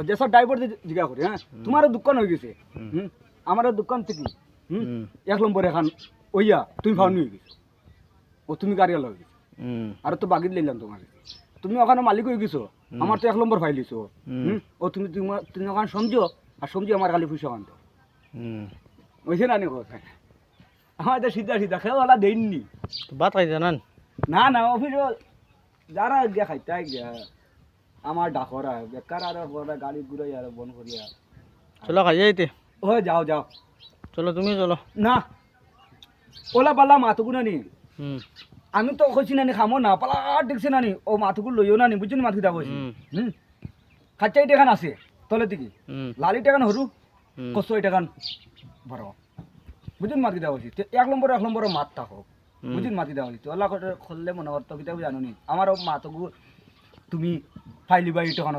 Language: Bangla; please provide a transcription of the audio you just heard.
যেসব ড্রাইভার জিজ্ঞাসা করি হ্যাঁ তোমারও দোকান হয়ে গেছে আমারও দোকান থেকে এক নম্বর এখন ওইয়া তুমি ফাউনি হয়ে গেছো ও তুমি গাড়ি হয়ে গেছো আর তো বাগিত লইলাম তোমার তুমি ওখানে মালিক হয়ে গেছো আমার তো এক নম্বর ফাইলিছো ও তুমি তুমি ওখানে সমঝো আর সমঝি আমার খালি পয়সা আনতো বুঝছে না নি কথা আমার তো সিধা সিধা খেলা দেননি ভাত খাই জানান না না অফিস যারা গিয়া খাইতে গিয়া আমার ডাকরা বেকার আর গাড়ি ঘুরাই আর বন করিয়া চলো খাই যাইতে ও যাও যাও চলো তুমি চলো না ওলা পালা মাথুগুনা নি হুম আমি তো কইছি না নি খামো না পালা দেখছি না নি ও মাথুগুলো লইও না নি বুঝছেন মাথু দা কইছি খাচ্চাই টাকান আছে তলে দিকে লালি টাকান হরু কসই টাকান বড় বুঝছেন মাথু দা কইছি এক নম্বর মাত থাকো বুঝছেন মাথু দা কইছি ওলা করে খুললে মনে করতো কিতা জানো নি আমারও মাথুগু তুমি ফাইলি বাই টাকান